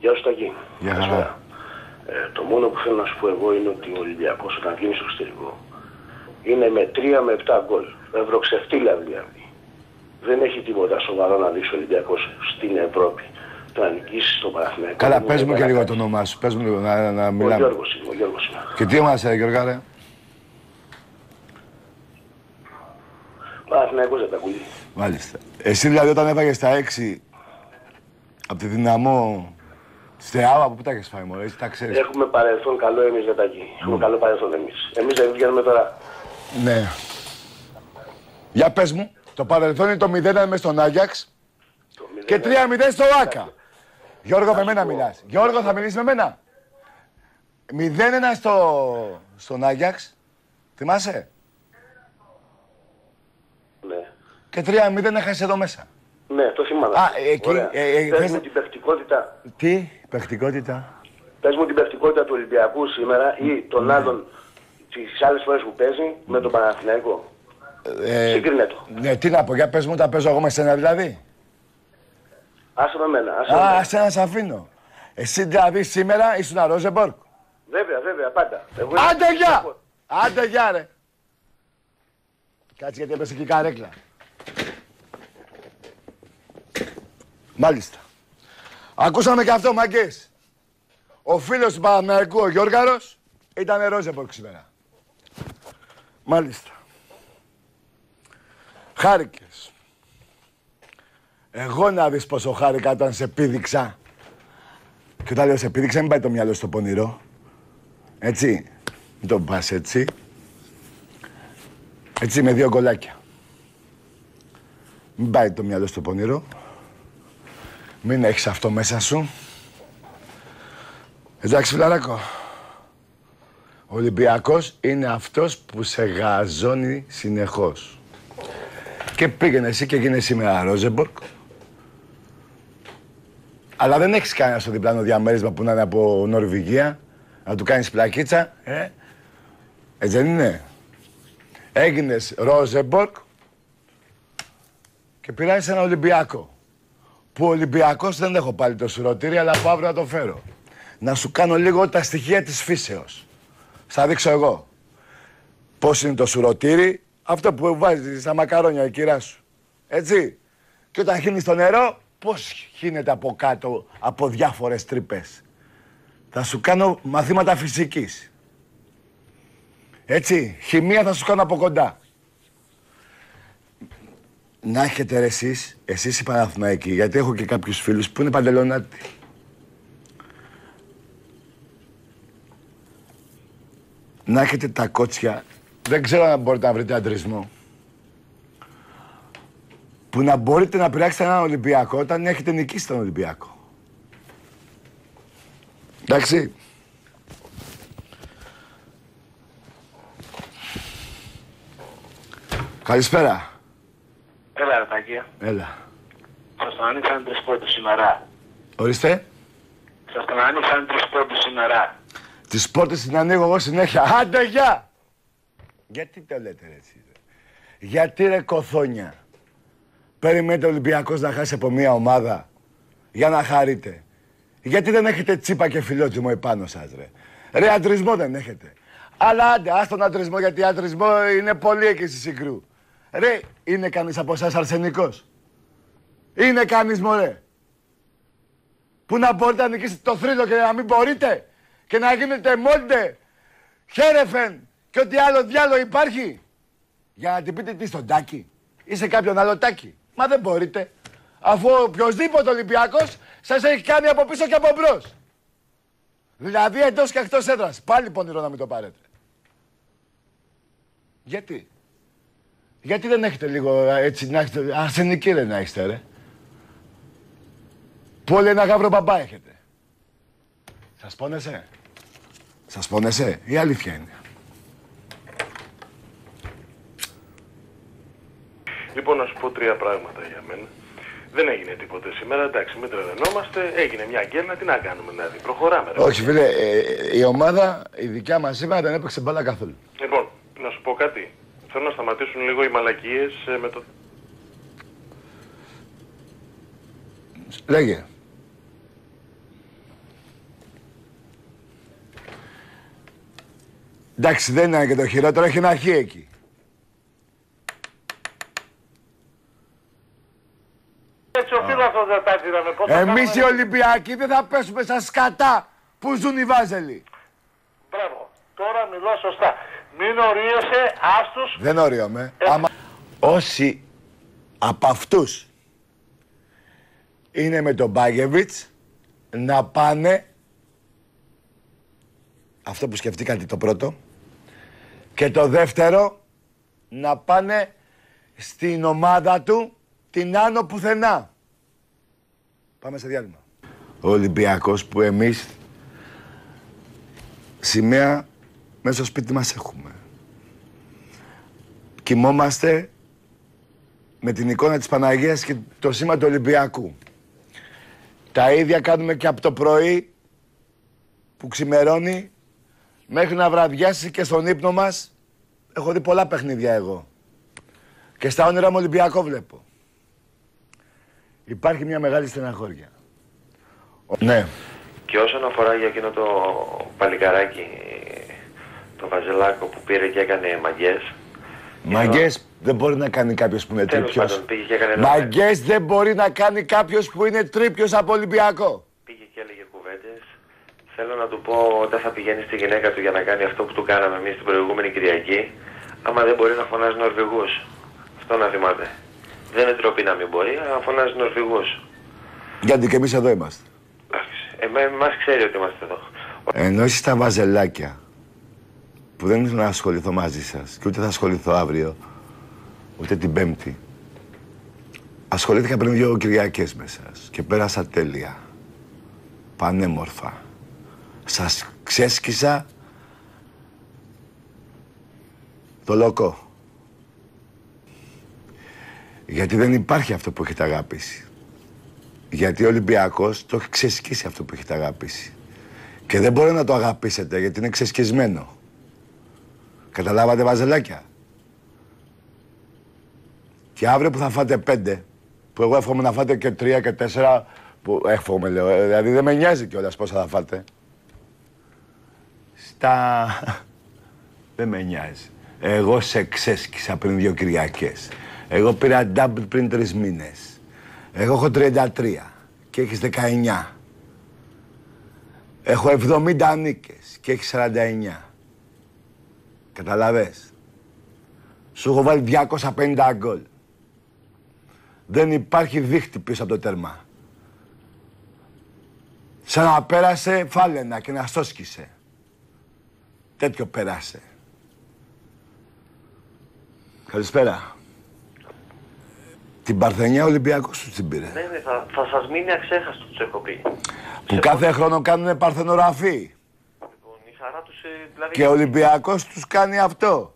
Γεια σου Τάκη. Γεια χαρά. Το μόνο που θέλω να σου πω εγώ είναι ότι ο Ολυμπιακός όταν βγαίνει στο εξωτερικό είναι με 3 με 7 γκολ. Ευρωξεφτύλα δηλαδή. Δεν έχει τίποτα σοβαρό να δείξει ο Ολυμπιακός στην Ευρώπη. Το να νικήσει στο Παναθηναϊκό. Καλά, πες μου και λίγο το όνομά σου. Πες μου λίγο να μιλάμε. Ο Γιώργος είμαι, ο Γιώργος είμαι. Και τι είμαστε, Γιώργα, ρε? Παναθηναϊκός δεν τα κουλεί. Μάλιστα. Εσύ δηλαδή όταν έφαγες τα 6 από τη Δυναμό Στεάβα, πού τα έχεις φάει, μωρέ, εσύ τα ξέρεις. Έχουμε παρελθόν καλό εμείς, Ζετάκη. Έχουμε καλό παρελθόν εμείς. Εμείς δεν βγαίνουμε τώρα. Ναι. Για πες μου, το παρελθόν είναι το 0 μες στον Άγιαξ και 3-0 στο Άκα. Γιώργο, με μένα μιλάς. Γιώργο, θα μιλήσεις με μένα. 0-1 στον Άγιαξ. Θυμάσαι. Ναι. Και 3-0 έχασες εδώ μέσα. Ναι, το θυμάμαι. Πες μου την παιχτικότητα. Τι, παιχτικότητα. Πες μου την παιχτικότητα του Ολυμπιακού σήμερα ή των άλλων τις άλλες φορές που παίζει με τον Παναθηναϊκό. Σύγκρινε το. Ναι, τι να πω, για πες μου, τα παίζω εγώ με σένα δηλαδή. Άσε με μένα. Άσε να σ' αφήνω. Εσύ δηλαδή σήμερα ήσουν Ρόζεμπορκ. Βέβαια, πάντα. Άντε γεια! Άντε γεια, ρε. Κάτσε γιατί έπεσε και η καρέκλα. Μάλιστα. Ακούσαμε και αυτό, μαγκές. Ο φίλος του Παναθηναϊκού, ο Γιώργαρος, ήταν Ρόζεμπορκ σήμερα. Μάλιστα. Χάρηκες. Εγώ να δεις πόσο χάρηκα όταν σε πήδηξα. Και όταν λέω σε πήδηξα, μην πάει το μυαλό στο πονηρό. Έτσι. Μην το πας έτσι. Έτσι με 2 γκολάκια. Μην πάει το μυαλό στο πονηρό. Μην έχεις αυτό μέσα σου. Εντάξει, φιλαράκο. Ο Ολυμπιακός είναι αυτός που σε γαζώνει συνεχώς. Και πήγαινε εσύ και γίνε σήμερα Ρόζεμπορκ. Αλλά δεν έχεις κανένα στο διπλάνο διαμέρισμα που να είναι από Νορβηγία, να του κάνεις πλακίτσα, έτσι δεν είναι. Έγινες Ρόζεμπορκ και πειράζεις ένα Ολυμπιακό. Που ο Ολυμπιακός δεν έχω πάλι το σουρωτήρι, αλλά από αύριο να το φέρω. Να σου κάνω λίγο τα στοιχεία της φύσεως. Θα δείξω εγώ. Πώς είναι το σουρωτήρι, αυτό που βάζεις στα μακαρόνια η κυρά σου. Έτσι. Και όταν χύνεις στο νερό, πώς χύνεται από κάτω από διάφορες τρύπες. Θα σου κάνω μαθήματα φυσικής. Έτσι. Χημεία θα σου κάνω από κοντά. Να έχετε ρε εσείς οι Παναθηναϊκοί, γιατί έχω και κάποιους φίλους που είναι παντελονάτοι. Να έχετε τα κότσια, δεν ξέρω αν μπορείτε να βρείτε αντρισμό, που να μπορείτε να πειράξετε έναν Ολυμπιακό όταν έχετε νικήσει τον Ολυμπιακό. Εντάξει. Καλησπέρα. Έλα, ρε Τάκη. Έλα. Σας τον άνοιξαν 3 πόρτες σήμερα. Ορίστε. Σας τον άνοιξαν 3 πόρτες σήμερα. Τις πόρτες την ανοίγω εγώ συνέχεια. Άντε, γεια! Γιατί το λέτε ρε εσύ, ρε. Γιατί ρε κοθόνια. Περιμένετε ο Ολυμπιακός να χάσει από μια ομάδα για να χαρείτε. Γιατί δεν έχετε τσίπα και φιλότιμο επάνω σας, ρε. Ρε, αντρισμό δεν έχετε. Αλλά άντε, ας τον αντρισμό, γιατί αντρισμό είναι πολύ εκεί στη Συγκρού. Ρε, είναι κανείς από εσάς αρσενικός? Είναι κανείς, μωρέ? Που να μπορείτε να νικήσετε το θρύλο και να μην μπορείτε? Και να γίνετε Μόντε, Χέρεφεν και ό,τι άλλο διάλογο υπάρχει? Για να την πείτε τι στον Τάκη ή σε κάποιον άλλο Τάκη? Μα δεν μπορείτε. Αφού οποιοσδήποτε Ολυμπιακός σας έχει κάνει από πίσω και από μπρος. Δηλαδή εντός και εκτός έδρας. Πάλι πονηρό να μην το πάρετε. Γιατί? Γιατί δεν έχετε λίγο έτσι να έχετε... Αρσενική ρε να είστε ρε. Που όλοι ένα γάβρο μπαμπά έχετε. Σας πόνεσε? Σας πόνεσε? Η αλήθεια είναι. Λοιπόν, να σου πω 3 πράγματα για μένα. Δεν έγινε τίποτε σήμερα, εντάξει, μην τρελαινόμαστε. Έγινε μια γκέλνα, τι να κάνουμε, δηλαδή. Προχωράμε. Ρε. Όχι, φίλε, η ομάδα, η δικιά μας σήμερα δεν έπαιξε μπάλα καθόλου. Λοιπόν, να σου πω κάτι. Θέλω να σταματήσουν λίγο οι μαλακίες με το... Λέγε. Εντάξει, δεν είναι και το χειρότερο, έχει ένα χ εκεί. Έτσι ο φίλαθος δεν τα είδαμε. Εμείς οι Ολυμπιακοί δεν θα πέσουμε σαν σκατά που ζουν οι Βάζελοι. Μπράβο. Τώρα μιλώ σωστά. Μην ορίεσαι, άστους. Δεν ορίομαι. Άμα όσοι από αυτούς είναι με τον Μπάγεβιτς να πάνε αυτό που σκεφτήκατε το πρώτο και το δεύτερο να πάνε στην ομάδα του την άνω πουθενά. Πάμε σε διάλειμμα. Ο Ολυμπιακός που εμείς σημαία μέσα στο σπίτι μας έχουμε. Κοιμόμαστε με την εικόνα της Παναγίας και το σήμα του Ολυμπιακού. Τα ίδια κάνουμε και από το πρωί που ξημερώνει μέχρι να βραδιάσει και στον ύπνο μας. Έχω δει πολλά παιχνίδια εγώ. Και στα όνειρα μου Ολυμπιακό βλέπω. Υπάρχει μια μεγάλη στεναχώρια. Ναι. Και όσον αφορά για εκείνο το παλικαράκι, το Βαζελάκο που πήρε και έκανε μαγκές. Μαγκές δεν μπορεί να κάνει κάποιος που είναι τρίπιος. Μαγκές δεν μπορεί να κάνει κάποιος που είναι τρίπιος από Ολυμπιακό. Πήγε και έλεγε κουβέντες. Θέλω να του πω όταν θα πηγαίνει στη γυναίκα του για να κάνει αυτό που του κάναμε εμείς την προηγούμενη Κυριακή, άμα δεν μπορεί να φωνάζει Νορβηγούς. Αυτό να θυμάται. Δεν είναι τροπή να μην μπορεί, αλλά να φωνάζει Νορβηγούς. Γιατί και εμείς εδώ είμαστε. Εμάς ξέρει ότι είμαστε εδώ. Ενώ εσείς τα βαζελάκια που δεν ήθελα να ασχοληθώ μαζί σας και ούτε θα ασχοληθώ αύριο, ούτε την Πέμπτη. Ασχολήθηκα πριν 2 Κυριακές με σας και πέρασα τέλεια. Πανέμορφα. Σας ξέσκισα το λόκο. Γιατί δεν υπάρχει αυτό που έχετε αγαπήσει. Γιατί ο Ολυμπιακός το έχει ξεσκίσει αυτό που έχετε αγαπήσει. Και δεν μπορεί να το αγαπήσετε γιατί είναι ξεσκισμένο. Καταλάβατε βαζελάκια. Και αύριο που θα φάτε 5, που εγώ εύχομαι να φάτε και 3 και 4, που εύχομαι λέω, δηλαδή δεν με νοιάζει κιόλας πόσα θα φάτε. Δεν με νοιάζει. Εγώ σε ξέσκισα πριν 2 Κυριακές. Εγώ πήρα double πριν 3 μήνες. Εγώ έχω 33 και έχεις 19. Έχω 70 νίκες και έχεις 49. Καταλαβες. Σου έχω βάλει 250 γκολ. Δεν υπάρχει δίχτυ πίσω από το τέρμα. Σαν να πέρασε φάλαινα και να στόσκησε. Τέτοιο πέρασε. Καλησπέρα. Την Παρθενιά ο Ολυμπιακός του την πήρε. Ναι, θα σας μείνει αξέχαστο, τους έχω πει. Που κάθε χρόνο κάνουνε παρθενογραφή. Λοιπόν, η χαρά τους, δηλαδή... Και ο Ολυμπιακός τους κάνει αυτό.